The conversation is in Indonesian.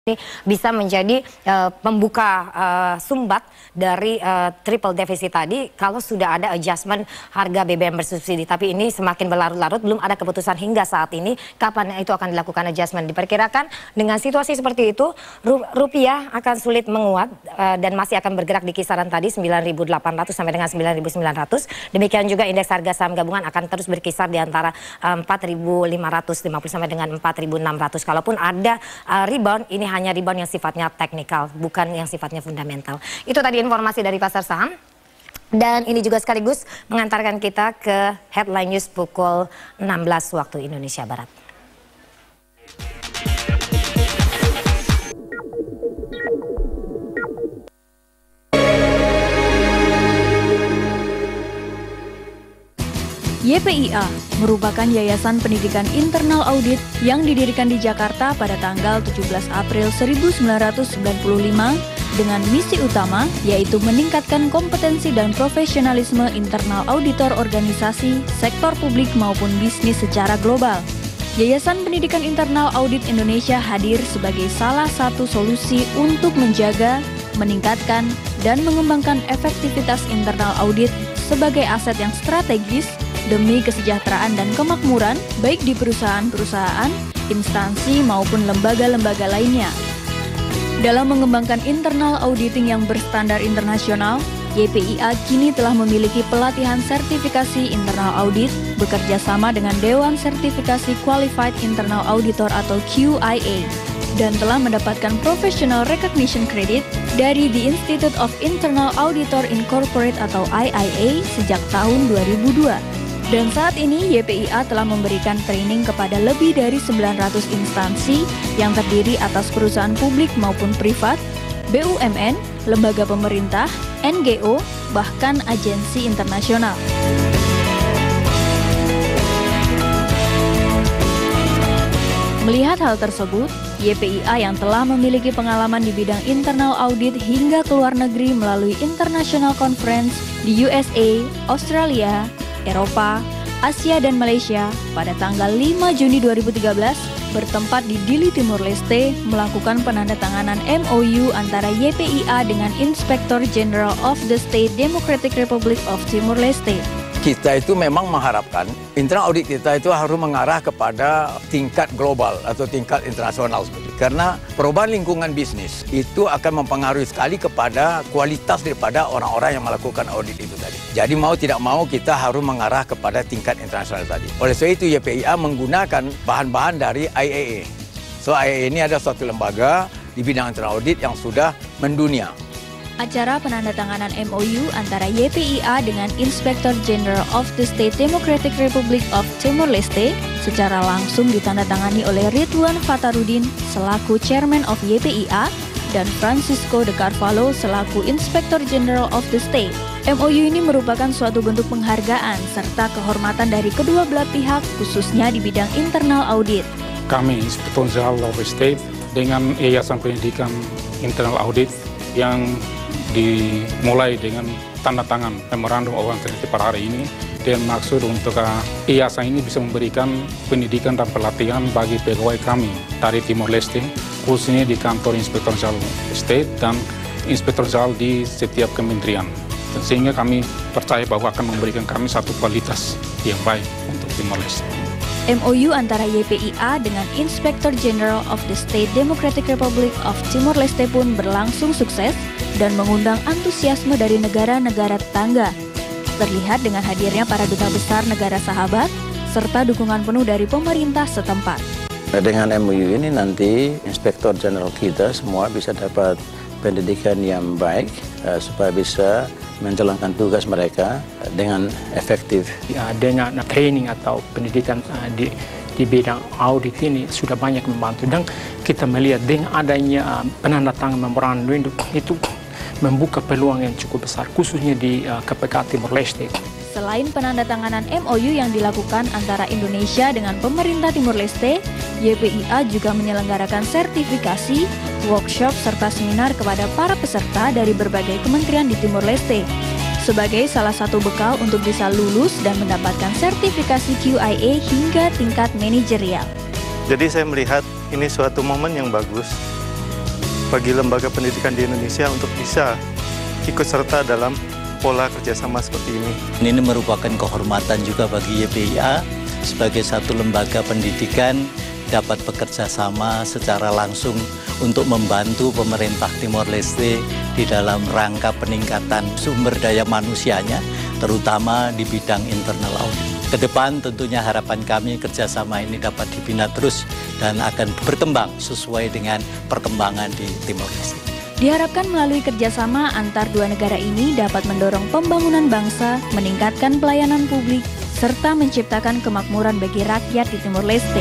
ini bisa menjadi pembuka sumbat dari triple defisit tadi kalau sudah ada adjustment harga BBM bersubsidi. Tapi ini semakin berlarut-larut, belum ada keputusan hingga saat ini kapan itu akan dilakukan adjustment. Diperkirakan dengan situasi seperti itu rupiah akan sulit menguat dan masih akan bergerak di kisaran tadi 9.800 sampai dengan 9.900. Demikian juga indeks harga saham gabungan akan terus berkisar di antara 4.550 sampai dengan 4.600. Kalaupun ada rebound, ini hanya rebound yang sifatnya teknikal, bukan yang sifatnya fundamental. Itu tadi informasi dari pasar saham. Dan ini juga sekaligus mengantarkan kita ke headline news pukul 16 waktu Indonesia Barat. YPIA merupakan Yayasan Pendidikan Internal Audit yang didirikan di Jakarta pada tanggal 17 April 1995 dengan misi utama yaitu meningkatkan kompetensi dan profesionalisme internal auditor organisasi, sektor publik maupun bisnis secara global. Yayasan Pendidikan Internal Audit Indonesia hadir sebagai salah satu solusi untuk menjaga, meningkatkan, dan mengembangkan efektivitas internal audit sebagai aset yang strategis demi kesejahteraan dan kemakmuran baik di perusahaan-perusahaan, instansi maupun lembaga-lembaga lainnya. Dalam mengembangkan internal auditing yang berstandar internasional, YPIA kini telah memiliki pelatihan sertifikasi internal audit bekerja sama dengan Dewan Sertifikasi Qualified Internal Auditor atau QIA dan telah mendapatkan Professional Recognition Credit dari The Institute of Internal Auditor Incorporated atau IIA sejak tahun 2002. Dan saat ini YPIA telah memberikan training kepada lebih dari 900 instansi yang terdiri atas perusahaan publik maupun privat, BUMN, lembaga pemerintah, NGO, bahkan agensi internasional. Melihat hal tersebut, YPIA yang telah memiliki pengalaman di bidang internal audit hingga ke luar negeri melalui International Conference di USA, Australia, Eropa, Asia, dan Malaysia pada tanggal 5 Juni 2013 bertempat di Dili, Timur Leste melakukan penandatanganan MOU antara YPIA dengan Inspector General of the State Democratic Republic of Timur Leste. Kita itu memang mengharapkan internal audit kita itu harus mengarah kepada tingkat global atau tingkat internasional. Karena perubahan lingkungan bisnis itu akan mempengaruhi sekali kepada kualitas daripada orang-orang yang melakukan audit itu tadi. Jadi mau tidak mau kita harus mengarah kepada tingkat internasional tadi. Oleh sebab itu YPIA menggunakan bahan-bahan dari IAA. So IAA ini adalah suatu lembaga di bidang internal audit yang sudah mendunia. Acara penandatanganan MOU antara YPIA dengan Inspector General of the State Democratic Republic of Timor Leste secara langsung ditandatangani oleh Ridwan Fatarudin selaku Chairman of YPIA dan Francisco de Carvalho selaku Inspector General of the State. MOU ini merupakan suatu bentuk penghargaan serta kehormatan dari kedua belah pihak khususnya di bidang internal audit. Kami Inspektor General of the State dengan Yayasan Pendidikan Internal Audit yang dimulai dengan tanda tangan Memorandum of Understanding pada hari ini dengan maksud untuk yayasan ini bisa memberikan pendidikan dan pelatihan bagi pegawai kami dari Timor Leste, khususnya di kantor Inspektor General State dan Inspektor General di setiap kementerian. Sehingga kami percaya bahwa akan memberikan kami satu kualitas yang baik untuk Timor Leste. MOU antara YPIA dengan Inspector General of the State Democratic Republic of Timor Leste pun berlangsung sukses dan mengundang antusiasme dari negara-negara tetangga. Terlihat dengan hadirnya para duta besar negara sahabat serta dukungan penuh dari pemerintah setempat. Dengan MOU ini nanti Inspektor General kita semua bisa dapat pendidikan yang baik supaya bisa menjalankan tugas mereka dengan efektif. Dengan training atau pendidikan di bidang audit ini sudah banyak membantu dan kita melihat dengan adanya penandatangan memorandum itu membuka peluang yang cukup besar khususnya di KPK Timor Leste. Selain penandatanganan MOU yang dilakukan antara Indonesia dengan pemerintah Timor Leste, YPIA juga menyelenggarakan sertifikasi, workshop, serta seminar kepada para peserta dari berbagai kementerian di Timor Leste sebagai salah satu bekal untuk bisa lulus dan mendapatkan sertifikasi QIA hingga tingkat manajerial. Jadi saya melihat ini suatu momen yang bagus bagi lembaga pendidikan di Indonesia untuk bisa ikut serta dalam pola kerjasama seperti ini. Ini merupakan kehormatan juga bagi YPIA sebagai satu lembaga pendidikan dapat bekerja sama secara langsung untuk membantu pemerintah Timor Leste di dalam rangka peningkatan sumber daya manusianya, terutama di bidang internal audit. Ke depan tentunya harapan kami kerjasama ini dapat dibina terus dan akan berkembang sesuai dengan perkembangan di Timor Leste. Diharapkan melalui kerjasama antar dua negara ini dapat mendorong pembangunan bangsa, meningkatkan pelayanan publik, serta menciptakan kemakmuran bagi rakyat di Timor Leste.